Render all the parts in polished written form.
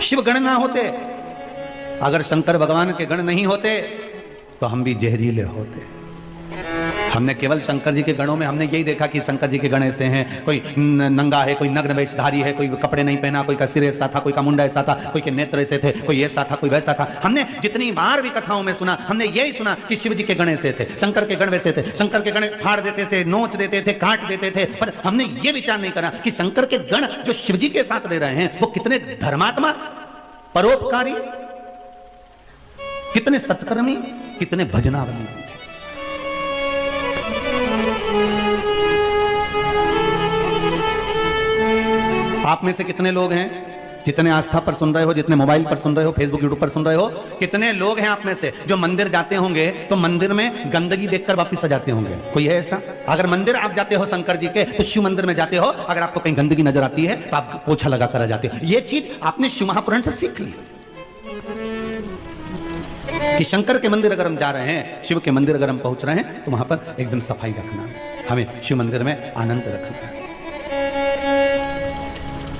शिव गण ना होते, अगर शंकर भगवान के गण नहीं होते तो हम भी जहरीले होते। हमने केवल शंकर जी के गणों में हमने यही देखा कि शंकर जी के गण ऐसे हैं, कोई नंगा है, कोई नग्न वेशधारी है, कोई कपड़े नहीं पहना, कोई का सिर ऐसा था, कोई का मुंडा ऐसा था, कोई के नेत्र ऐसे थे, कोई ऐसा था, कोई वैसा था। हमने जितनी बार भी कथाओं में सुना, हमने यही सुना कि शिव जी के गण ऐसे थे, शंकर के गण वैसे थे। शंकर के गण फाड़ देते थे, नोच देते थे, काट देते थे, पर हमने ये विचार नहीं करा कि शंकर के गण जो शिव जी के साथ ले रहे हैं वो कितने धर्मात्मा, परोपकारी, कितने सत्कर्मी, कितने भजनावली थे। आप में से कितने लोग हैं जितने आस्था पर सुन रहे हो, जितने मोबाइल पर सुन रहे हो, फेसबुक यूट्यूब पर सुन रहे हो, कितने लोग हैं आप में से जो मंदिर जाते होंगे तो मंदिर में गंदगी देखकर वापस आ जाते होंगे? कोई है ऐसा? अगर मंदिर आप जाते हो शंकर जी के तो शिव मंदिर में जाते हो, अगर आपको कहीं गंदगी नजर आती है तो आप पोछा लगा कर आ जाते हो। यह चीज आपने शिव महापुराण से सीख ली कि शंकर के मंदिर अगर हम जा रहे हैं, शिव के मंदिर अगर हम पहुंच रहे हैं तो वहां पर एकदम सफाई रखना, हमें शिव मंदिर में आनंद रखना।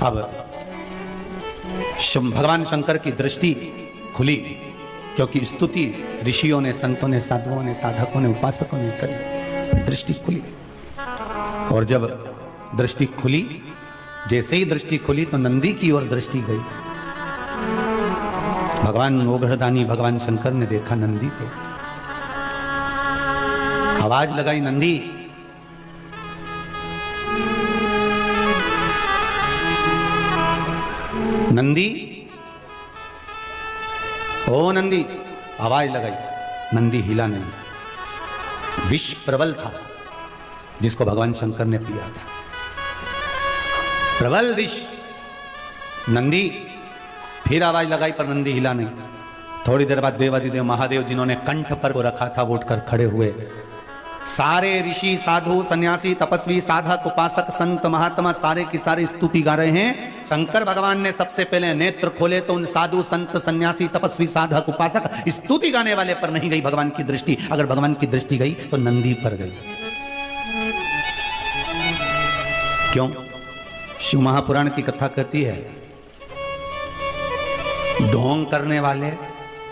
अब भगवान शंकर की दृष्टि खुली क्योंकि स्तुति ऋषियों ने, संतों ने, साधुओं ने, साधकों ने, उपासकों ने करी, दृष्टि खुली। और जब दृष्टि खुली, जैसे ही दृष्टि खुली तो नंदी की ओर दृष्टि गई। भगवान ओघड़दानी भगवान शंकर ने देखा नंदी को, आवाज लगाई, नंदी। नंदी, ओ नंदी, आवाज लगाई, नंदी हिला नहीं। विष प्रबल था जिसको भगवान शंकर ने पिया था, प्रबल विष। नंदी फिर आवाज लगाई पर नंदी हिला नहीं। थोड़ी देर बाद देवादिदेव महादेव जिन्होंने कंठ पर को रखा था वो उठकर खड़े हुए। सारे ऋषि, साधु, सन्यासी, तपस्वी, साधक, उपासक, संत, महात्मा सारे की सारे स्तुति गा रहे हैं। शंकर भगवान ने सबसे पहले नेत्र खोले तो उन साधु, संत, सन्यासी, तपस्वी, साधक, उपासक स्तुति गाने वाले पर नहीं गई भगवान की दृष्टि। अगर भगवान की दृष्टि गई तो नंदी पर गई। क्यों? शिव महापुराण की कथा कहती है ढोंग करने वाले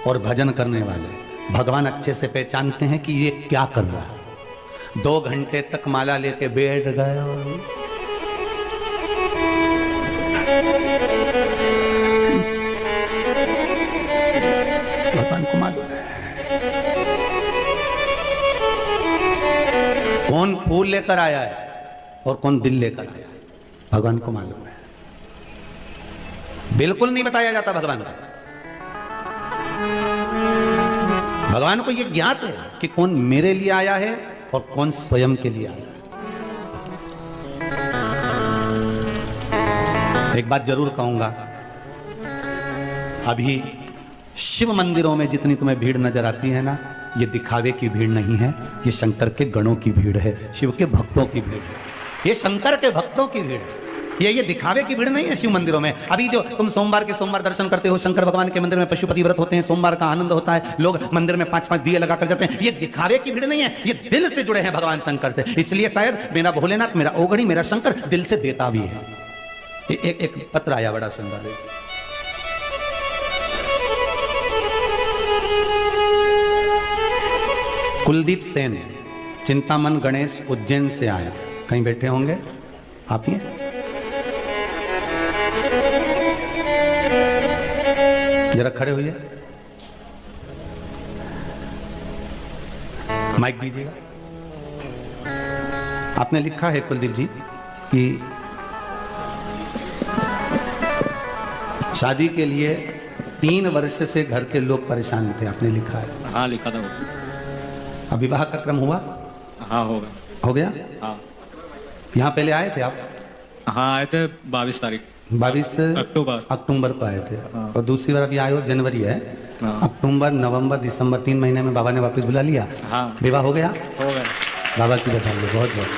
और भजन करने वाले भगवान अच्छे से पहचानते हैं कि ये क्या कर रहा है। 2 घंटे तक माला लेके बैठ गए और भगवान को मालूम है कौन फूल लेकर आया है और कौन दिल लेकर आया है, भगवान को मालूम है। बिल्कुल नहीं बताया जाता भगवान को। भगवान को यह ज्ञात है कि कौन मेरे लिए आया है और कौन स्वयं के लिए आया। एक बात जरूर कहूंगा, अभी शिव मंदिरों में जितनी तुम्हें भीड़ नजर आती है ना, ये दिखावे की भीड़ नहीं है, ये शंकर के गणों की भीड़ है, शिव के भक्तों की भीड़ है, ये शंकर के भक्तों की भीड़ है। ये दिखावे की भीड़ नहीं है शिव मंदिरों में। अभी जो तुम सोमवार के सोमवार दर्शन करते हो, शंकर भगवान के मंदिर में पशुपति व्रत होते हैं, सोमवार का आनंद होता है, लोग मंदिर में 5-5 दिए लगा कर जाते हैं, ये दिखावे की भीड़ नहीं है, ये दिल से जुड़े हैं भगवान शंकर से। इसलिए शायद मेरा भोलेनाथ, मेरा ओघड़ी, मेरा शंकर दिल से देता भी है। एक पत्र आया बड़ा सुंदर, कुलदीप सेन, चिंतामन गणेश, उज्जैन से आया। कहीं बैठे होंगे आप ही? जरा खड़े होइए, माइक दीजिएगा। आपने लिखा है कुलदीप जी कि शादी के लिए 3 वर्ष से घर के लोग परेशान थे, आपने लिखा है। हाँ लिखा था। अब विवाह का क्रम हुआ? हाँ होगा। हो गया? हाँ। यहाँ पहले आए थे आप? हाँ आए थे 22 तारीख, 22 अक्टूबर को आए थे। हाँ। और दूसरी बार अभी आए हो, जनवरी है। हाँ। अक्टूबर, नवंबर, दिसंबर 3 महीने में बाबा ने वापस बुला लिया। हाँ। विवाह हो गया? हो गया। बाबा की बधाई, बहुत बहुत।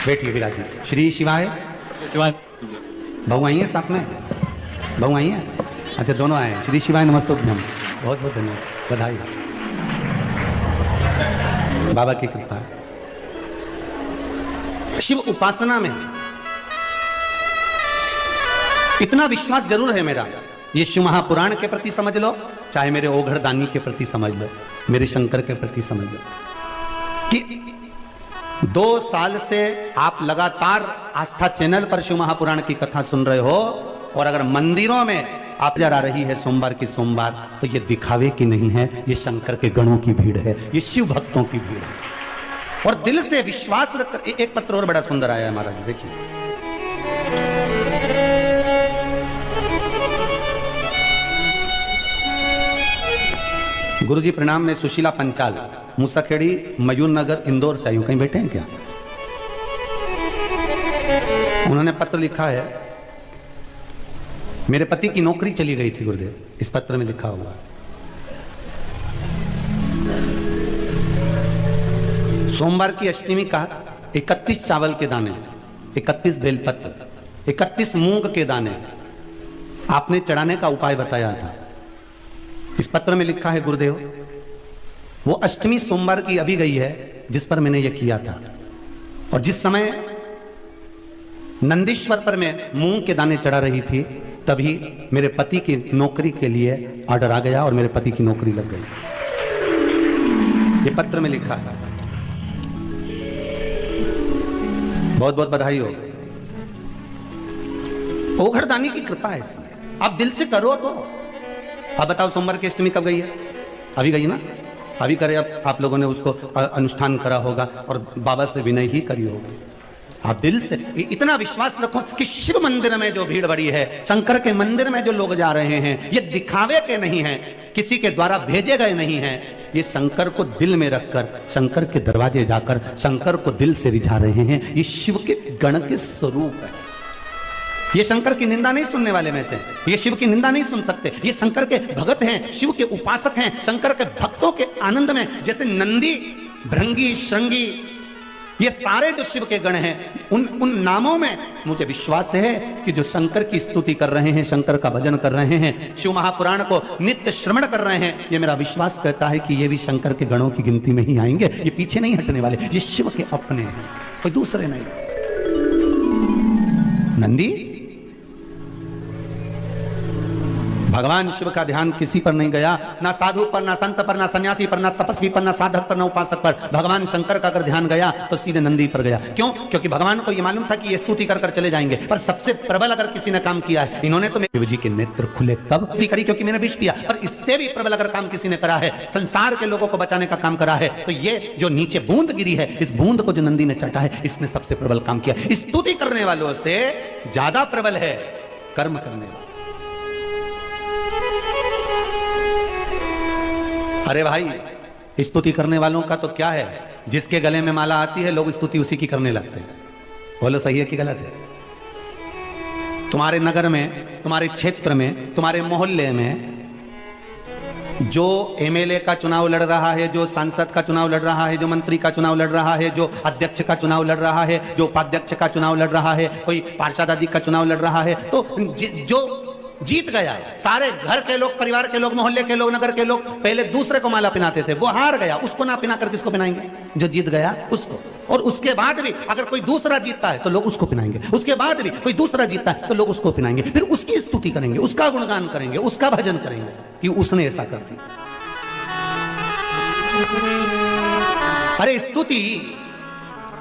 बैठिए विराज जी। श्री शिवाय। शिवाय। बहू आई है साथ में? बहू आई है? अच्छा दोनों आए हैं। श्री शिवाय नमस्तुभ्यम, बहुत बहुत धन्यवाद, बधाई। बाबा की कृपा है। शिव उपासना में इतना विश्वास जरूर है मेरा ये शिव महापुराण के प्रति समझ लो, चाहे मेरे ओघड़दानी के प्रति समझ लो, मेरे शंकर के प्रति समझ लो कि 2 साल से आप लगातार आस्था चैनल पर शिव महापुराण की कथा सुन रहे हो, और अगर मंदिरों में आप जरा रही है सोमवार की सोमवार, तो ये दिखावे की नहीं है, ये शंकर के गणों की भीड़ है, ये शिव भक्तों की भीड़ है। और दिल से विश्वास रखकर एक पत्र और बड़ा सुंदर आया है महाराज, देखिए। गुरुजी प्रणाम, मैं सुशीला पंचाल, मूसाखेड़ी, मयूर नगर, इंदौर से आई हूं। कहीं बैठे हैं क्या? उन्होंने पत्र लिखा है, मेरे पति की नौकरी चली गई थी गुरुदेव। इस पत्र में लिखा हुआ है, सोमवार की अष्टमी का 31 चावल के दाने, 31 बेलपत्र, 31 मूंग के दाने आपने चढ़ाने का उपाय बताया था। इस पत्र में लिखा है गुरुदेव, वो अष्टमी सोमवार की अभी गई है जिस पर मैंने ये किया था, और जिस समय नंदीश्वर पर मैं मूंग के दाने चढ़ा रही थी, तभी मेरे पति की नौकरी के लिए ऑर्डर आ गया और मेरे पति की नौकरी लग गई। ये पत्र में लिखा है, बहुत बहुत बधाई हो। ओघड़दानी की कृपा है इसलिए, आप दिल से करो तो। अब बताओ सोमवार की अष्टमी कब गई है? अभी गई ना, अभी करे। अब आप लोगों ने उसको अनुष्ठान करा होगा और बाबा से विनय ही करी होगी। आप दिल से इतना विश्वास रखो कि शिव मंदिर में जो भीड़ बड़ी है, शंकर के मंदिर में जो लोग जा रहे हैं, ये दिखावे के नहीं हैं, किसी के द्वारा भेजे गए नहीं हैं, ये शंकर को दिल में रखकर, शंकर के दरवाजे जाकर शंकर को दिल से रिझा रहे हैं। ये शिव के गण के स्वरूप है। ये शंकर की निंदा नहीं सुनने वाले में से, ये शिव की निंदा नहीं सुन सकते। ये शंकर के भगत हैं, शिव के उपासक हैं, शंकर के भक्तों के आनंद में, जैसे नंदी, भृंगी, श्रृंगी, ये सारे जो शिव के गण हैं, उन नामों में मुझे विश्वास है कि जो शंकर की स्तुति कर रहे हैं, शंकर का भजन कर रहे हैं, शिव महापुराण को नित्य श्रवण कर रहे हैं, ये मेरा विश्वास कहता है कि ये भी शंकर के गणों की गिनती में ही आएंगे। ये पीछे नहीं हटने वाले, ये शिव के अपने हैं, कोई दूसरे नहीं। नंदी, भगवान शिव का ध्यान किसी पर नहीं गया, ना साधु पर, ना संत पर, ना सन्यासी पर, ना तपस्वी पर, ना साधक पर, ना उपासक पर। भगवान शंकर का अगर ध्यान गया तो सीधे नंदी पर गया। क्यों? क्योंकि भगवान को यह मालूम था कि ये स्तुति कर कर चले जाएंगे, पर सबसे प्रबल अगर किसी ने काम किया है, इन्होंने तो शिव जी के नेत्र खुले कब करी, क्योंकि मैंने विष पिया, पर इससे भी प्रबल अगर काम किसी ने करा है, संसार के लोगों को बचाने का काम करा है, तो ये जो नीचे बूंद गिरी है, इस बूंद को जो नंदी ने चाटा है, इसने सबसे प्रबल काम किया। स्तुति करने वालों से ज्यादा प्रबल है कर्म करने वाला। अरे भाई, स्तुति करने वालों का तो क्या है, जिसके गले में माला आती है लोग स्तुति उसी की करने लगते हैं। बोलो सही है कि गलत है? तुम्हारे नगर में, तुम्हारे क्षेत्र में, तुम्हारे मोहल्ले में जो एमएलए का चुनाव लड़ रहा है, जो सांसद का चुनाव लड़ रहा है, जो मंत्री का चुनाव लड़ रहा है, जो अध्यक्ष का चुनाव लड़ रहा है, जो उपाध्यक्ष का चुनाव लड़ रहा है, कोई पार्षद आदि का चुनाव लड़ रहा है, तो जो जीत गया, सारे घर के लोग, परिवार के लोग, मोहल्ले के लोग, नगर के लोग पहले दूसरे को माला पहनाते थे, वो हार गया, उसको ना पहनाकर किसको पहनाएंगे? जो जीत गया उसको। और उसके बाद भी अगर कोई दूसरा जीतता है तो लोग उसको पहनाएंगे, उसके बाद भी कोई दूसरा जीतता है तो लोग उसको पहनाएंगे, फिर उसकी स्तुति करेंगे, उसका गुणगान करेंगे, उसका भजन करेंगे कि उसने ऐसा कर दिया। अरे स्तुति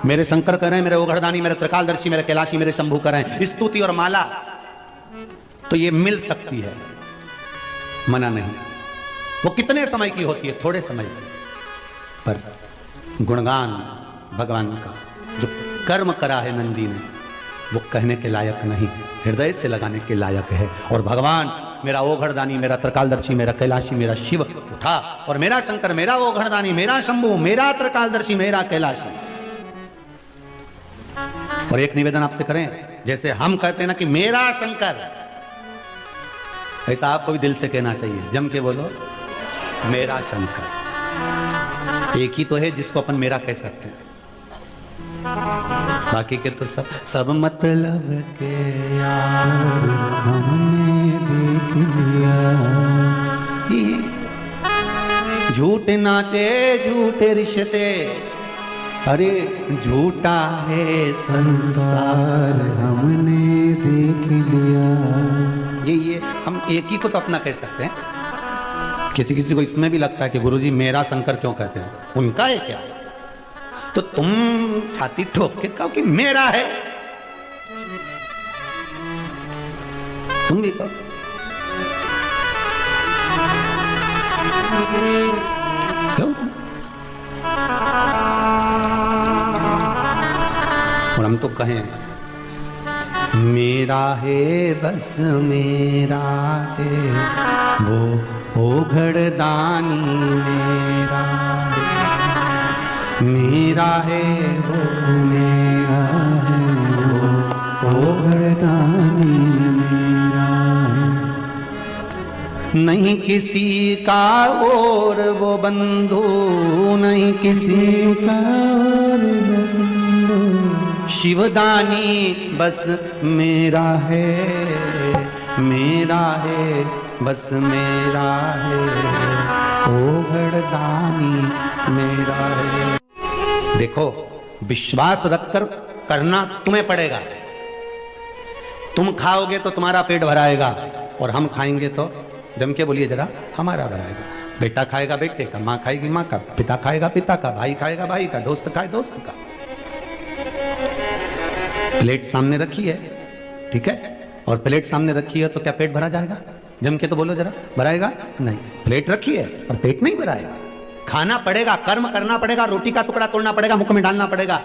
मेरे शंकर कर रहे हैं, मेरे ओघड़दानी, मेरे त्रिकालदर्शी, मेरे कैलाशी, मेरे शंभू कर रहे हैं। स्तुति और माला तो ये मिल सकती है, मना नहीं। वो कितने समय की होती है? थोड़े समय की। पर गुणगान भगवान का जो कर्म करा है नंदी ने, वो कहने के लायक नहीं, हृदय से लगाने के लायक है। और भगवान मेरा ओघड़दानी, मेरा त्रिकालदर्शी, मेरा कैलाशी, मेरा शिव उठा, और मेरा शंकर, मेरा ओघड़दानी, मेरा शंभू, मेरा त्रिकालदर्शी, मेरा कैलाशी। और एक निवेदन आपसे करें, जैसे हम कहते हैं ना कि मेरा शंकर, ऐसा आपको भी दिल से कहना चाहिए। जम के बोलो, मेरा शंकर। एक ही तो है जिसको अपन मेरा कह सकते हैं, बाकी के तो सब मतलब के यार हमने देख लिया। झूठे नाते झूठे रिश्ते, अरे झूठा है संसार हमने देख लिया। ये हम एक ही को तो अपना कह सकते हैं। किसी किसी को इसमें भी लगता है कि गुरुजी मेरा शंकर क्यों कहते हैं, उनका है क्या? तो तुम छाती ठोक के कहो कि मेरा है, तुम भी कहो। क्यों? और हम तो कहें मेरा है बस मेरा है वो ओघड़दानी मेरा है, मेरा है बस मेरा है वो ओघड़दानी मेरा है। नहीं किसी का और वो बंधु, नहीं किसी का और वो बंधु, शिवदानी बस मेरा है बस मेरा है ओघड़दानी मेरा है। देखो, विश्वास रखकर करना तुम्हें पड़ेगा। तुम खाओगे तो तुम्हारा पेट भराएगा और हम खाएंगे तो जम के बोलिए जरा, हमारा भराएगा। बेटा खाएगा बेटे का, माँ खाएगी माँ का, पिता खाएगा पिता का, भाई खाएगा भाई का, दोस्त खाए दोस्त का। प्लेट सामने रखी है, ठीक है, और प्लेट सामने रखी है तो क्या पेट भरा जाएगा? जम के तो बोलो जरा, भराएगा नहीं। प्लेट रखी है और पेट नहीं भराएगा। खाना पड़ेगा, कर्म करना पड़ेगा, रोटी का टुकड़ा तोड़ना पड़ेगा, मुख में डालना पड़ेगा।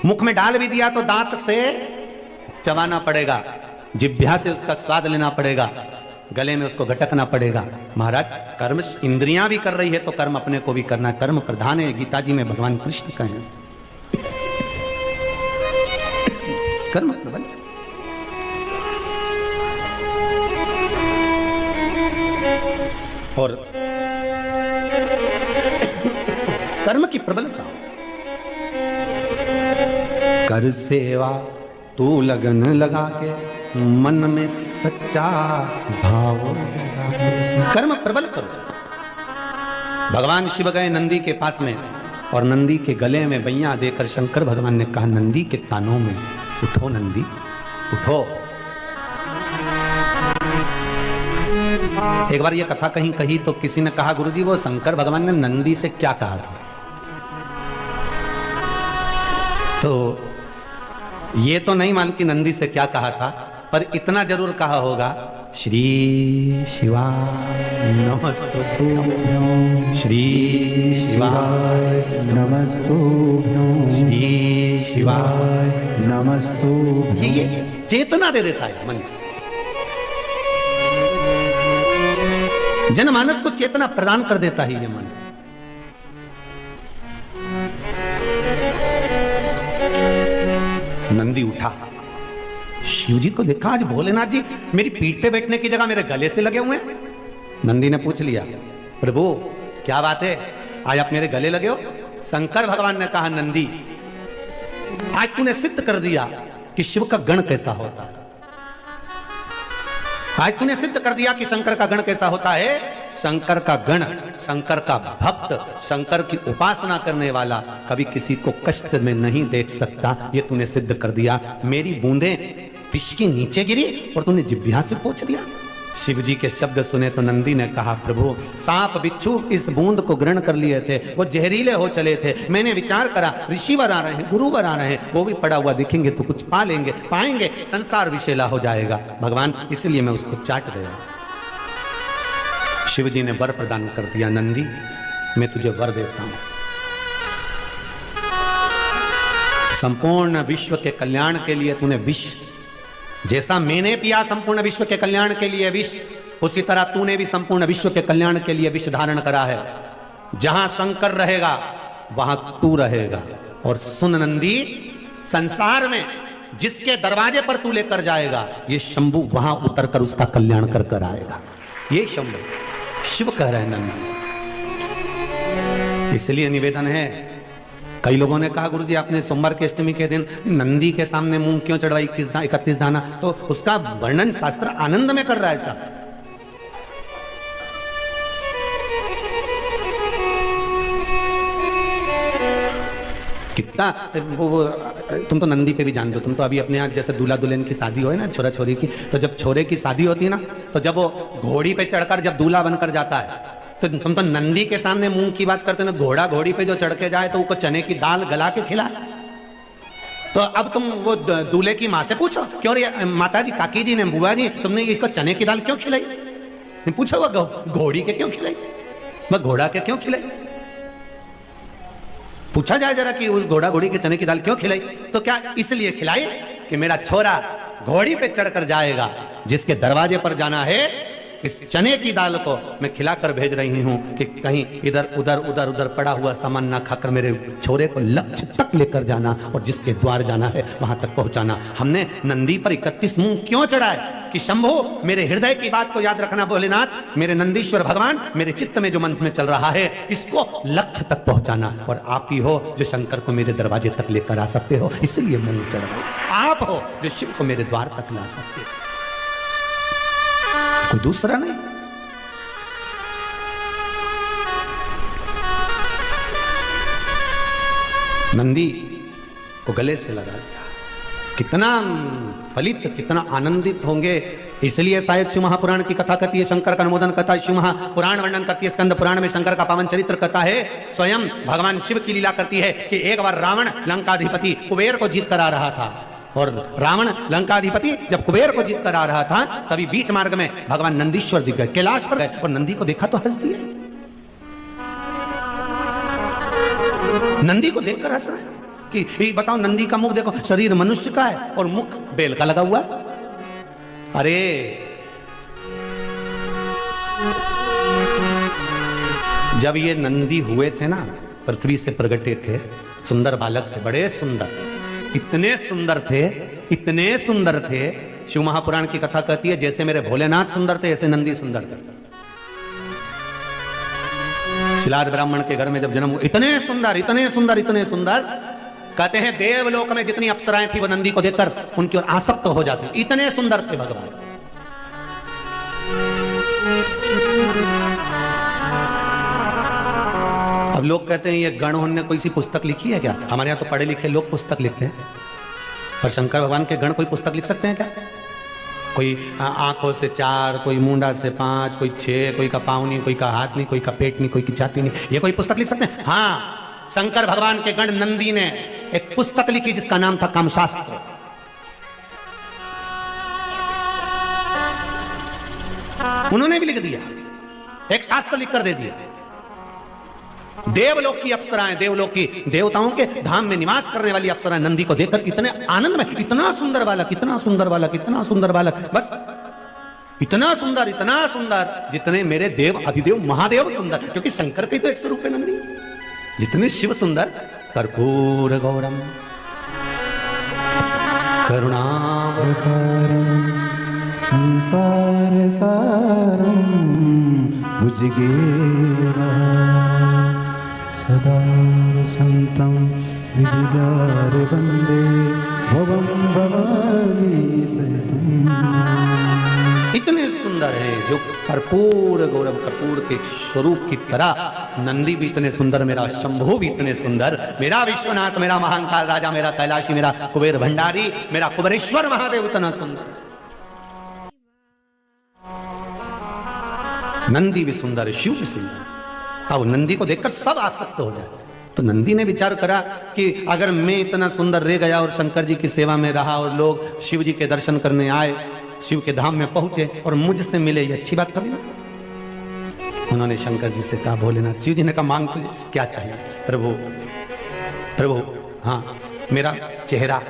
मुख में डाल भी दिया तो दांत से चबाना पड़ेगा, जिह्वा से उसका स्वाद लेना पड़ेगा, गले में उसको घटकना पड़ेगा। महाराज, कर्म इंद्रियां भी कर रही है तो कर्म अपने को भी करना। कर्म प्रधान है, गीता जी में भगवान कृष्ण कहें कर्म प्रबल। और कर्म की प्रबलता, कर सेवा तू लगन लगा के, मन में सच्चा भाव जगा के, कर्म प्रबल करो। भगवान शिव गए नंदी के पास में और नंदी के गले में बैया देकर शंकर भगवान ने कहा नंदी के कानों में, उठो नंदी उठो। एक बार ये कथा कहीं कही तो किसी ने कहा गुरुजी वो शंकर भगवान ने नंदी से क्या कहा था? तो ये तो नहीं मालूम कि नंदी से क्या कहा था, पर इतना जरूर कहा होगा, श्री शिवाय नमस्तुभ्यं, श्री शिवाय नमस्तुभ्यं, श्री शिवाय नमस्तुभ्यं। ये चेतना दे देता है मन, जनमानस को चेतना प्रदान कर देता है ये मन। नंदी उठा, शिव जी को देखा, आज भोलेनाथ जी मेरी पीठ पे बैठने की जगह मेरे गले से लगे हुए हैं। नंदी ने पूछ लिया, प्रभु क्या बात है, आज आप मेरे गले लगे हो? शंकर भगवान ने कहा नंदी, आज तूने सिद्ध कर दिया कि शिव का गण कैसा होता है। आज तूने सिद्ध कर दिया कि शंकर का गण कैसा होता है। शंकर का गण, शंकर का भक्त, शंकर की उपासना करने वाला कभी किसी को कष्ट में नहीं देख सकता। ये तूने सिद्ध कर दिया। मेरी बूंदें विष के नीचे गिरी और तूने जिह्वा से पूछ दिया। शिव जी के शब्द सुने तो नंदी ने कहा, प्रभु सांप बिच्छू इस बूंद को ग्रहण कर लिए थे, वो जहरीले हो चले थे। मैंने विचार करा ऋषिवर आ रहे हैं, गुरुवर आ रहे हैं, वो भी पड़ा हुआ दिखेंगे तो कुछ पा लेंगे, पाएंगे, संसार विषैला हो जाएगा भगवान, इसलिए मैं उसको चाट गया। शिव जी ने वर प्रदान कर दिया, नंदी मैं तुझे वर देता हूं, संपूर्ण विश्व के कल्याण के लिए तूने विष, जैसा मैंने पिया संपूर्ण विश्व के कल्याण के लिए विष, उसी तरह तूने भी संपूर्ण विश्व के कल्याण के लिए विष धारण करा है। जहां शंकर रहेगा वहां तू रहेगा। और सुन नंदी, संसार में जिसके दरवाजे पर तू लेकर जाएगा, ये शंभु वहां उतरकर उसका कल्याण कर कर आएगा। ये शंभु शिव कह रहे हैं नंदी। इसलिए निवेदन है, कई लोगों ने कहा गुरुजी आपने सोमवार की अष्टमी के दिन नंदी के सामने मूंग क्यों चढ़वाई 31 दाना? तो उसका वर्णन शास्त्र आनंद में कर रहा है साहब। कितना वो तुम तो नंदी पे भी जानते हो, तुम तो अभी अपने यहाँ जैसे दूल्हा दुल्हन की शादी हो है ना, छोरा छोरी की, तो जब छोरे की शादी होती है ना, तो जब वो घोड़ी पे चढ़कर जब दूल्हा बनकर जाता है, तो तुम तो नंदी के सामने मूंग की बात करते हो ना, घोड़ा घोड़ी पे जो चढ़ के जाए तो उसको चने की दाल गला के खिलाए। तो अब तुम वो दूल्हे की माँ से पूछो, क्यों रे माता जी, काकी जी ने, बुआ जी, तुमने इसको चने की दाल क्यों खिलाई? पूछो वो घोड़ी के क्यों खिलाई, वह घोड़ा के क्यों खिलाई? पूछा जाए जरा कि उस घोड़ा घोड़ी के चने की दाल क्यों खिलाई? तो क्या इसलिए खिलाई कि मेरा छोरा घोड़ी पे चढ़कर जाएगा, जिसके दरवाजे पर जाना है, इस चने की दाल को मैं खिलाकर भेज रही हूं कि कहीं इधर उधर उधर उधर पड़ा हुआ सामान ना खाकर मेरे छोरे को लक्ष्य तक लेकर जाना और जिसके द्वार जाना है वहां तक पहुंचाना। हमने नंदी पर 31 मूंग क्यों चढ़ाए? कि शंभो मेरे हृदय की बात को याद रखना भोलेनाथ, मेरे नंदीश्वर भगवान, मेरे चित्त में जो मन में चल रहा है इसको लक्ष्य तक पहुंचाना, और आप ही हो जो शंकर को मेरे दरवाजे तक लेकर आ सकते हो, इसलिए मूंग चढ़ाओ। आप हो जो शिव को मेरे द्वार तक ला सकते हो, कोई दूसरा नहीं। नंदी को गले से लगा दिया, कितना फलित, कितना आनंदित होंगे। इसलिए शायद शिव महापुराण की कथा कहती है, शंकर का अनुमोदन कथा शिव महापुराण वर्णन करती है, स्कंद पुराण में शंकर का पावन चरित्र कहता है। स्वयं भगवान शिव की लीला करती है कि एक बार रावण लंकाधिपति कुबेर को जीत कर आ रहा था, और रावण लंकाधिपति जब कुबेर को जीत कर आ रहा था, तभी बीच मार्ग में भगवान नंदीश्वर दिख गए, कैलाश पर गए, और नंदी को देखा तो हंस दिए। नंदी को देखकर हंस रहे कि बताओ, नंदी का मुख देखो, शरीर मनुष्य का है और मुख बेल का लगा हुआ है। अरे जब ये नंदी हुए थे ना, पृथ्वी से प्रगटे थे, सुंदर बालक थे, बड़े सुंदर, इतने सुंदर थे, इतने सुंदर थे। शिव महापुराण की कथा कहती है जैसे मेरे भोलेनाथ सुंदर थे, ऐसे नंदी सुंदर थे। शिलाद ब्राह्मण के घर में जब जन्म हुआ, इतने सुंदर, इतने सुंदर, इतने सुंदर, कहते हैं देवलोक में जितनी अप्सराएं थी वो नंदी को देखकर उनकी ओर आसक्त हो जाती, इतने सुंदर थे भगवान। अब लोग कहते हैं ये गण ने कोई सी पुस्तक लिखी है क्या? हमारे यहाँ तो पढ़े लिखे लोग पुस्तक लिखते हैं, पर शंकर भगवान के गण कोई पुस्तक लिख सकते हैं क्या? कोई आंखों से 4, कोई मुंडा से 5, कोई 6, कोई का पाँव नहीं, कोई का हाथ नहीं, कोई का पेट नहीं, कोई की छाती नहीं, ये कोई पुस्तक लिख सकते हैं? हाँ, शंकर भगवान के गण नंदी ने एक पुस्तक लिखी जिसका नाम था कामशास्त्र। उन्होंने भी लिख दिया, एक शास्त्र लिखकर दे दिया। देवलोक की अप्सराएं, देवलोक की देवताओं के धाम में निवास करने वाली अप्सराएं नंदी को देखकर इतने आनंद में, इतना सुंदर बालक, इतना सुंदर बालक, इतना सुंदर बालक, बस इतना सुंदर जितने मेरे देव अधिदेव महादेव सुंदर, क्योंकि शंकर के तो एक स्वरूप है नंदी। जितने शिव सुंदर, कर्पूर गौरम करुणावतारम संसार सारम भुजगेरा सदा संतम विजयार वंदे भवम भवानी सहितम। इतने सुंदर है जो कर्पूर गौरव, कर्पूर के स्वरूप की तरह नंदी भी इतने सुंदर, मेरा शंभू भी इतने सुंदर, मेरा विश्वनाथ, मेरा महाकाल राजा, मेरा कैलाशी, मेरा कुबेर भंडारी, मेरा कुबेरेश्वर महादेव इतना सुंदर। नंदी भी सुंदर है, शिव भी सुंदर। अब नंदी को देखकर सब आसक्त हो जाए। तो नंदी ने विचार करा कि अगर मैं इतना सुंदर रह गया और शंकर जी की सेवा में रहा और लोग शिव जी के दर्शन करने आए, शिव के धाम में पहुंचे और मुझसे मिले, ये अच्छी बात कभी ना। उन्होंने शंकर जी से कहा, भोलेनाथ, शिव जी ने कहा मांग तुझे क्या चाहिए? प्रभु हाँ, मेरा चेहरा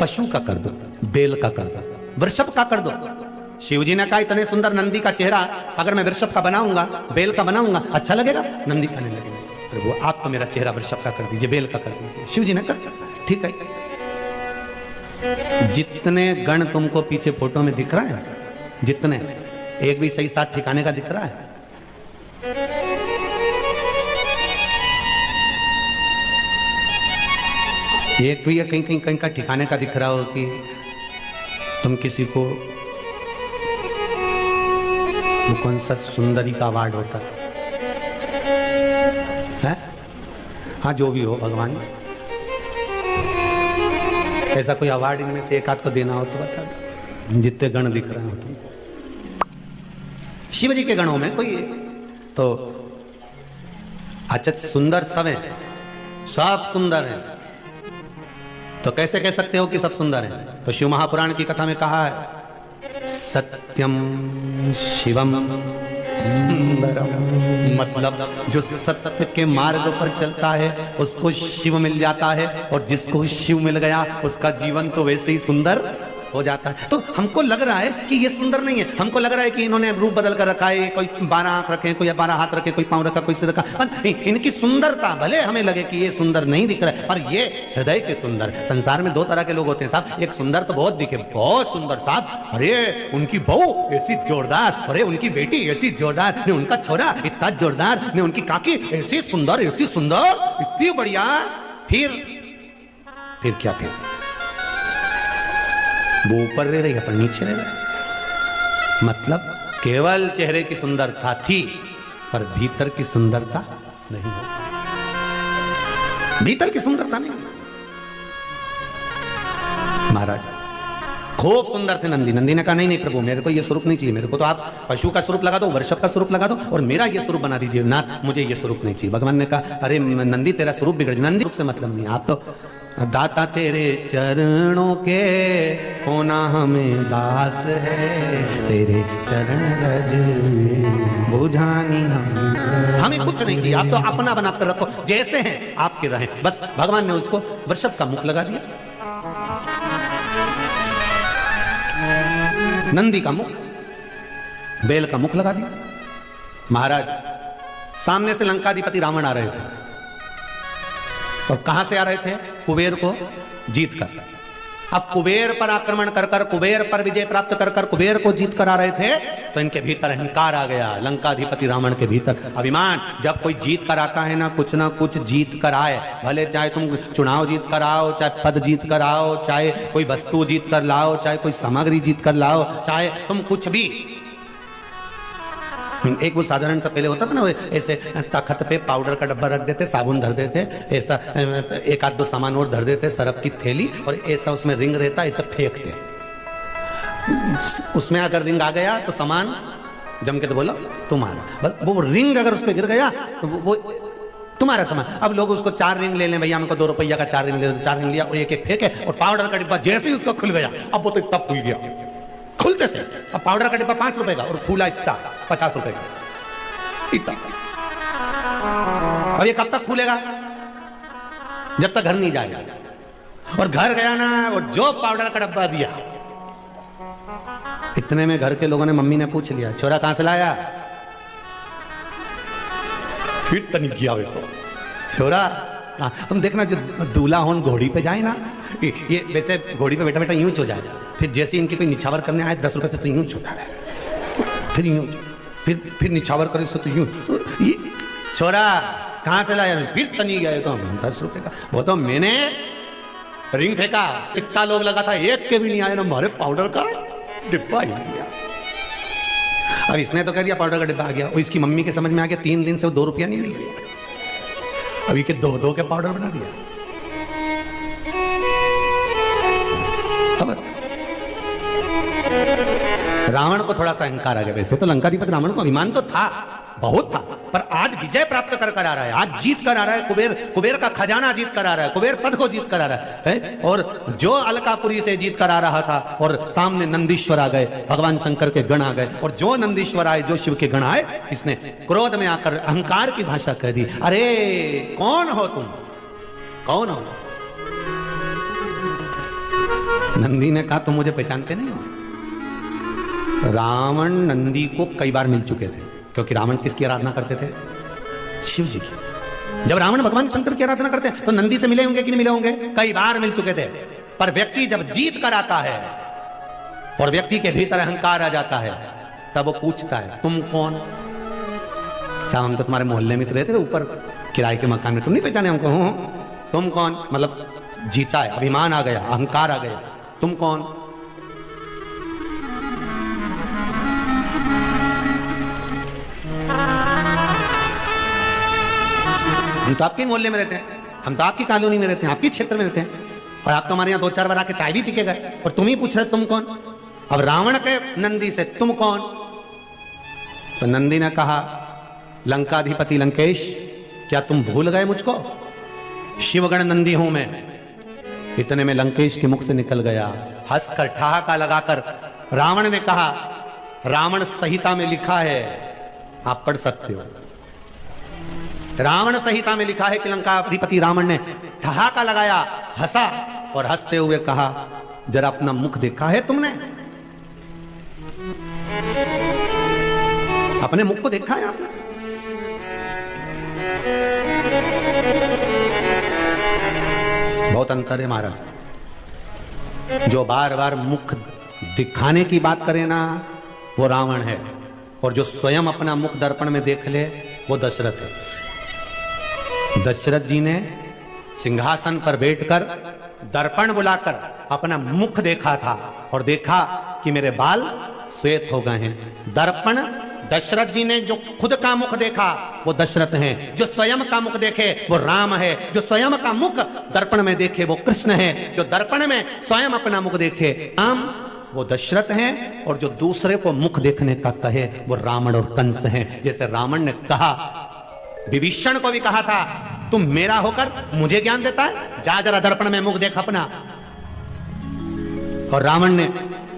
पशु का कर दो, बैल का कर दो, वृषभ का कर दो। शिव जी ने कहा इतने सुंदर नंदी का चेहरा अगर मैं वृषभ का बनाऊंगा, बैल का बनाऊंगा, अच्छा लगेगा? नंदी कहने लगे, प्रभु आप तो मेरा चेहरा वृषभ का कर दीजिए, बैल का कर दीजिए। शिव जी ने कर दिया, ठीक है। जितने गण तुमको पीछे फोटो में दिख रहा है, जितने, एक भी सही साथ ठिकाने का दिख रहा है? एक भी कहीं का ठिकाने का दिख रहा हो कि तुम किसी को, वो कौन सा सुंदरी का अवार्ड होता है? हाँ जो भी हो भगवान, ऐसा कोई अवार्ड इनमें से एक आध को देना हो तो बता दो, जितने गण दिख रहे हो तुम। शिव जी के गणों में कोई तो अच्छा सुंदर सब है, सब सुंदर है, तो कैसे कह सकते हो कि सब सुंदर है? तो शिव महापुराण की कथा में कहा है सत्यम शिवम सुंदरम, मतलब जो सत्य के मार्ग पर चलता है उसको शिव मिल जाता है, और जिसको शिव मिल गया उसका जीवन तो वैसे ही सुंदर हो जाता है। तो हमको लग रहा है कि ये सुंदर नहीं है, हमको लग रहा है कि इन्होंने रूप बदल कर रखा है, कोई 12 आंख रखे, कोई 12 हाथ रखे, कोई पांव रखा, कोई सिर रखा। इनकी सुंदरता भले हमें लगे कि ये सुंदर नहीं दिख रहा है, पर ये हृदय के सुंदर। संसार में 2 तरह के लोग होते हैं साहब, एक सुंदर तो बहुत दिखे, बहुत सुंदर साहब, अरे उनकी बहू ऐसी जोरदार, अरे उनकी बेटी ऐसी जोरदार, ने उनका छोरा इतना जोरदार, ने उनकी काकी ऐसी सुंदर, इतनी बढ़िया। फिर क्या? फिर वो ऊपर रह रही है पर नीचे रह रहा, मतलब केवल चेहरे की सुंदरता थी पर भीतर की सुंदरता नहीं, भीतर की सुंदरता नहीं। महाराज खूब सुंदर थे नंदी। नंदी ने कहा नहीं प्रभु, मेरे को ये स्वरूप नहीं चाहिए, मेरे को तो आप पशु का स्वरूप लगा दो, वृषभ का स्वरूप लगा दो, और मेरा ये स्वरूप बना दीजिए नाथ, मुझे ये स्वरूप नहीं चाहिए। भगवान ने कहा अरे नंदी तेरा स्वरूप बिगड़, नंदी रूप से मतलब नहीं, आप तो दाता तेरे चरणों के होना हमें दास है, तेरे चरण रज में बुझानी हमें कुछ नहीं चाहिए, आप तो अपना बनाकर रखो, जैसे हैं आपके रहें बस। भगवान ने उसको वृषभ का मुख लगा दिया, नंदी का मुख, बेल का मुख लगा दिया। महाराज सामने से लंकाधिपति रावण आ रहे थे, और कहां से आ रहे थे? कुबेर को जीत कर। अब कुबेर पर आक्रमण कर कर, कुबेर पर विजय प्राप्त कर कर कुबेर को जीत कर आ रहे थे, तो इनके भीतर अहंकार आ गया, लंकाधिपति रावण के भीतर अभिमान। जब कोई जीत कर आता है ना कुछ जीत कर आए, भले चाहे तुम चुनाव जीत कर आओ, चाहे पद जीत कर आओ, चाहे कोई वस्तु जीत कर लाओ, चाहे कोई सामग्री जीत कर लाओ, चाहे तुम कुछ भी। एक वो साधारण सा पहले होता था ना, ऐसे तख्त पे पाउडर का डब्बा रख देते, साबुन धर देते, ऐसा एक आध 2 सामान और धर देते, सरफ की थैली, और ऐसा उसमें रिंग रहता, ऐसा फेंकते। उसमें अगर रिंग आ गया तो सामान जम के तो बोलो तुम्हारा, बस वो रिंग अगर उस पर गिर गया तो वो तुम्हारा सामान। अब लोग उसको 4 रिंग ले लें, भैया हमको 2 रुपया का 4 रिंग ले, 4 रिंग लिया, और एक फेंके, और पाउडर का डिब्बा जैसे ही उसका खुल गया, अब वो तो इतना खुल गया खुलते से। अब पाउडर का डिब्बा 5 रुपए का, और खुला इतना 50 रुपए का, इतना। अब ये कब तक खुलेगा? जब तक घर नहीं जाएगा। और घर गया ना, और जो पाउडर का डब्बा दिया, इतने में घर के लोगों ने, मम्मी ने पूछ लिया छोरा कहां से लाया? फिर तनिक गया वे तो छोरा। तुम देखना जो दूल्हा होन घोड़ी पे जाए ना, ये वैसे घोड़ी पे बैठा बैठा यूं हो जाए, फिर जैसे इनकी कोई निछावर करने आए 10 रुपए से तो यूं छोटा है, तो फिर यूं, फिर निछावर करे तो यूं, तो ये छोरा कहां से लाया? फिर तनी गए तो 10 रुपए का। वो तो मैंने रिंग फेंका, इतना लोग लगा था, एक के भी नहीं आए ना, हमारे पाउडर का डिब्बा ही गया। अब इसने तो कह दिया पाउडर का डिब्बा आ गया, और इसकी मम्मी के समझ में आ गया 3 दिन से 2 रुपया नहीं मिल रही, अभी के 2 के पाउडर बना दिया। अब रावण को थोड़ा सा अहंकार आ गया। वैसे तो लंकाधिपति रावण को अभिमान तो था, बहुत था, पर आज विजय प्राप्त कर कर आ रहा है, आज जीत कर आ रहा है, कुबेर का खजाना जीत कर आ रहा है, कुबेर पद को जीत कर आ रहा है। और जो अलकापुरी से जीत कर आ रहा था, और सामने नंदीश्वर आ गए, भगवान शंकर के गण आ गए, और जो नंदीश्वर आए, जो शिव के गण आए, इसने क्रोध में आकर अहंकार की भाषा कह दी, अरे कौन हो तुम, कौन हो? नंदी ने कहा तुम मुझे पहचानते नहीं हो। रावण नंदी को कई बार मिल चुके थे, क्योंकि रावण किसकी आराधना करते थे? शिव जी की। जब रावण भगवान शंकर की आराधना करते हैं तो नंदी से मिले होंगे कि नहीं मिले होंगे? कई बार मिल चुके थे। पर व्यक्ति जब जीत कर आता है और व्यक्ति के भीतर अहंकार आ जाता है, तब वो पूछता है तुम कौन? साहब हम तो तुम्हारे मोहल्ले में तो रहते थे, ऊपर किराए के मकान में, तुम नहीं पहचाने हमको? तुम कौन? मतलब जीता है, अभिमान आ गया, अहंकार आ गया, तुम कौन? हम तो आपके मोहल्ले में रहते हैं, हम तो आपकी कॉलोनी में रहते हैं, आपके क्षेत्र में रहते हैं, और आप तो हमारे यहाँ 2-4 बार आके चाय भी पी के गए और तुम ही पूछ रहे तुम कौन। अब रावण के नंदी से तुम कौन? तो नंदी ने कहा, लंकाधिपति लंकेश, क्या तुम भूल गए मुझको? शिवगण नंदी हूं मैं। इतने में लंकेश के मुख से निकल गया, हंसकर ठहाका लगाकर रावण ने कहा, रावण संहिता में लिखा है, आप पढ़ सकते हो, रावण संहिता में लिखा है कि लंकाधिपति रावण ने ठहाका लगाया, हंसा और हंसते हुए कहा, जरा अपना मुख देखा है तुमने? अपने मुख को देखा है आपने? बहुत अंतर है महाराज। जो बार बार मुख दिखाने की बात करे ना, वो रावण है, और जो स्वयं अपना मुख दर्पण में देख ले, वो दशरथ है। दशरथ जी ने सिंहासन पर बैठकर दर्पण बुलाकर अपना मुख देखा था और देखा कि मेरे बाल श्वेत हो गए हैं। दर्पण दशरथ जी ने जो खुद का मुख देखा वो दशरथ हैं, जो स्वयं का मुख देखे वो राम है, जो स्वयं का मुख दर्पण में देखे वो कृष्ण है, जो दर्पण में स्वयं अपना मुख देखे राम वो दशरथ हैं, और जो दूसरे को मुख देखने का कहे वो रावण और कंस हैं। जैसे रावण ने कहा, विभीषण को भी कहा था, तुम मेरा होकर मुझे ज्ञान देता है, जा जरा दर्पण में मुख देख अपना। और रावण ने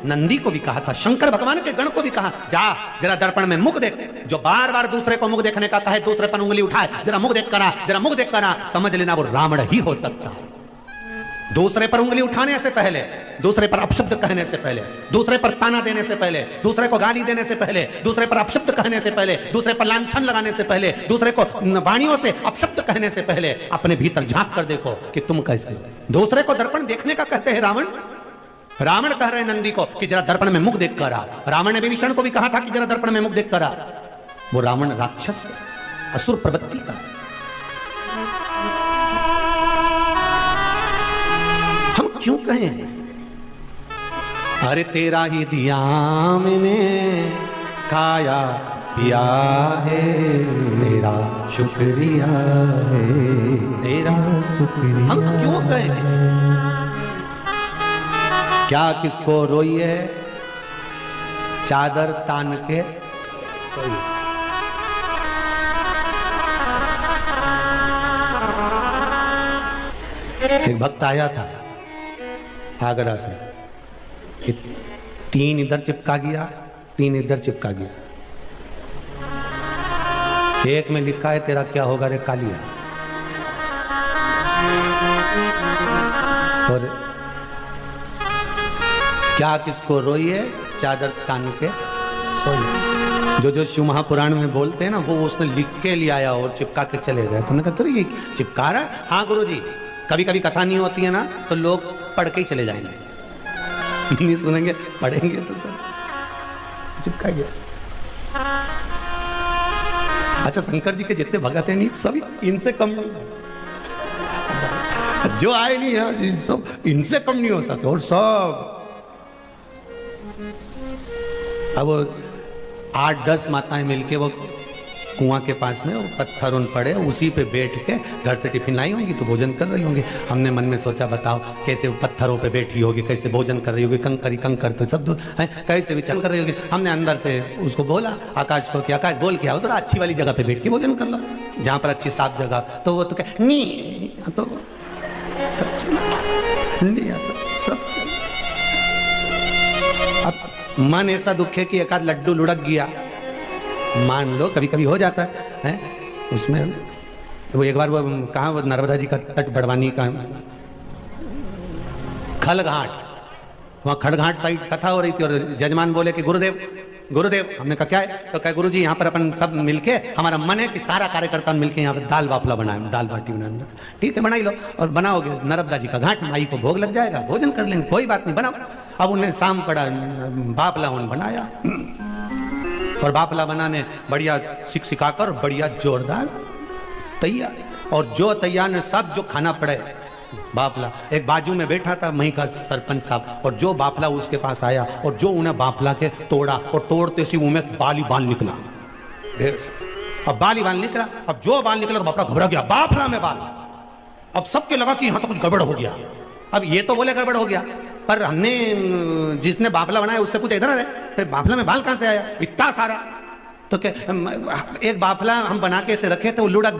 नंदी को भी कहा था, शंकर भगवान के गण को भी कहा, जा जरा दर्पण में मुख देख। जो बार बार दूसरे को मुख देखने का कहे, दूसरे पर उंगली उठाए, जरा मुख देख करा, जरा मुख देख करा, समझ लेना वो रावण ही हो सकता है। दूसरे पर उंगली उठाने से पहले, दूसरे पर अपशब्द कहने से पहले, दूसरे पर ताना देने से पहले, दूसरे को गाली देने से पहले, दूसरे पर अपशब्द कहने से पहले, दूसरे पर लांछन लगाने से पहले, दूसरे को वाणियों से अपशब्द कहने से पहले अपने भीतर झांक कर देखो कि तुम कैसे हो। दूसरे को दर्पण देखने का कहते हैं रावण। रावण कह रहे नंदी को कि जरा दर्पण में मुख देख कर आ। रावण ने विभीषण को भी कहा था कि जरा दर्पण में मुख देख कर आ। वो रावण राक्षस है, असुर प्रवृत्ति का। हम क्यों कहें, अरे तेरा ही दिया मैंने खाया पिया है, तेरा शुक्रिया है, तेरा शुक्रिया। हम क्यों कहें, क्या किसको रोइए चादर तान के सोइए। एक भक्त आया था आगरा से, 3 इधर चिपका गया, 3 इधर चिपका गया। एक में लिखा है, तेरा क्या होगा रे कालिया। और क्या किसको रोइए चादर तान के सोइए। जो शिव महापुराण में बोलते हैं ना, वो उसने लिख के ले आया और चिपका के चले गए। तुमने कहा ये चिपका रहा है? हाँ गुरुजी, कभी कभी कथा नहीं होती है ना, तो लोग पढ़ के ही चले जाएंगे, नहीं सुनेंगे, पढ़ेंगे तो सर चिपका गया। अच्छा, शंकर जी के जितने भगत हैं नहीं, सभी इनसे कम नहीं, जो आए नहीं है सब इनसे कम नहीं हो सकते। और सब अब 8-10 माताएं मिलके वो कुआं के पास में वो पत्थर उन पड़े, उसी पे बैठ के घर से टिफिन लाई होंगी तो भोजन कर रही होंगी। हमने मन में सोचा, बताओ कैसे पत्थरों पे बैठी होगी, कैसे भोजन कर रही होगी, कंकरी कंकर तो सब है, कैसे विचार कर रही होगी। हमने अंदर से उसको बोला आकाश को कि आकाश बोल के आओ, थोड़ा अच्छी वाली जगह पे बैठ के भोजन कर लो, जहाँ पर अच्छी साफ जगह। तो वो तो क्या नहीं, तो सब नहीं आता, सब अब मन ऐसा दुख है कि एक आध लड्डू लुढ़क गया, मान लो कभी कभी हो जाता है उसमें। वो एक बार वो कहाँ, वो नर्मदा जी का तट बड़वानी का खलघाट, वहाँ खड़घाट साइड कथा हो रही थी और जजमान बोले कि गुरुदेव गुरुदेव। हमने कहा क्या है? तो कहा गुरुजी यहाँ पर अपन सब मिलके, हमारा मन है कि सारा कार्यकर्ता मिलके यहाँ पर दाल बाफला बनाए, दाल बाटी बनाए। ठीक है, बनाई लो। और बनाओगे नर्मदा जी का घाट, माई को भोग लग जाएगा, भोजन कर लेंगे, कोई बात नहीं, बनाओ। अब उन्हें शाम पड़ा, बाफला उन्हें बनाया और बाफला बनाने बढ़िया सिखाकर बढ़िया जोरदार तैयार। और जो तैयार ने सब जो खाना पड़े बाफला, एक बाजू में बैठा था मही का सरपंच साहब, और जो बाफला उसके पास आया और जो उन्हें बाफला के तोड़ा, और तोड़ते सी मुंह में बाली बाल निकला ढेर से। अब बाली बाल निकला, अब जो बाल निकला तो बाफला घबरा गया, बाफला में बाल। अब सबके लगा कि यहाँ तो कुछ गड़बड़ हो गया। अब ये तो बोले गड़बड़ हो गया, पर हमने जिसने बाफला बनाया उससे पूछा इधर है, फिर बाफला में बाल कहां से आया इतना सारा? तो क्या एक बाफला हम बना के इसे रखे थे, वो लुढ़क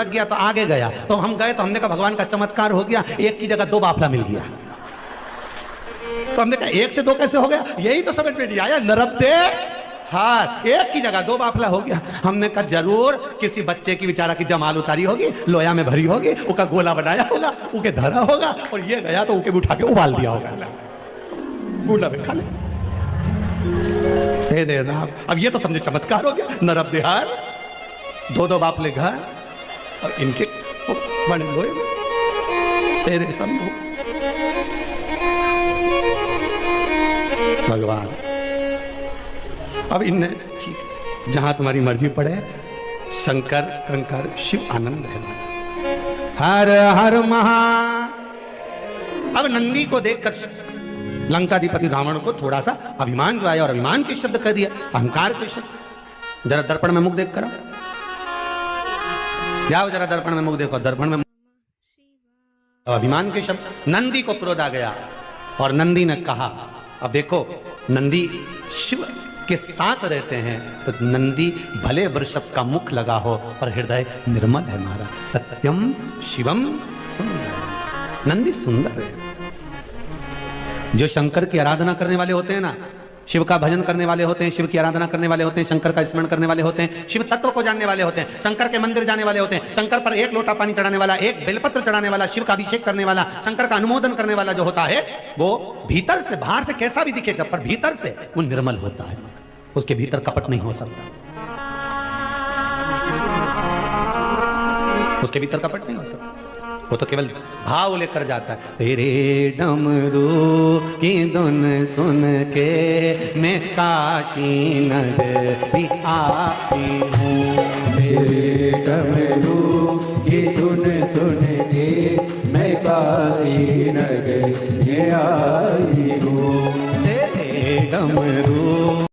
गया तो आगे गया, तो हम गए तो हमने कहा भगवान का चमत्कार हो गया, एक की जगह 2 बाफला मिल गया। तो हमने कहा 1 से 2 कैसे हो गया? यही तो समझ में नहीं आया। नरब्दे हाँ, एक की जगह 2 बाफला हो गया। हमने कहा जरूर किसी बच्चे की बेचारा की जमाल उतारी होगी, लोया में भरी होगी, उसका गोला बनाया होगा, उके धरा होगा, और ये गया तो उके उठा के उबाल दिया होगा, गोला में खा ले दे राम। अब ये तो समझे चमत्कार हो गया। नरब देहार 2 बाफले घर और इनके बने लोहे तेरे शंभु। भगवान अब इनने ठीक है, जहां तुम्हारी मर्जी पड़े, शंकर कंकर शिव आनंद है। हर हर महा। अब नंदी को देखकर लंकाधिपति रावण को थोड़ा सा अभिमान जो आया, और अभिमान के शब्द कह दिया, अहंकार के शब्द। जरा दर्पण में मुख देख करो, जाओ जरा दर्पण में मुख देखो, दर्पण में अभिमान के शब्द। नंदी को क्रोध आ गया और नंदी ने कहा, अब देखो नंदी शिव के साथ रहते हैं, तो नंदी भले वृषभ का मुख लगा हो पर हृदय निर्मल है हमारा। सत्यम शिवम सुंदर। नंदी सुंदर है। जो शंकर की आराधना करने वाले होते हैं ना, शिव का भजन करने वाले होते हैं, शिव की आराधना करने वाले होते हैं, शंकर का स्मरण करने वाले होते हैं, शिव तत्व को जानने वाले होते हैं, शंकर के मंदिर जाने वाले होते हैं, शंकर पर 1 लोटा पानी चढ़ाने वाला, 1 बेलपत्र चढ़ाने वाला, शिव का अभिषेक करने वाला, शंकर का अनुमोदन करने वाला जो होता है, वो भीतर से, बाहर से कैसा भी दिखे जब, पर भीतर से वो निर्मल होता है। उसके भीतर कपट नहीं हो सकता, उसके भीतर कपट नहीं हो सकता। वो तो केवल भाव लेकर जाता है। तेरे डमरू की धुन सुन के मैं काशी नगर भी आती हूँ। तेरे डमरू की धुन सुन के मैं काशी नगर में आई हूँ। तेरे डमरू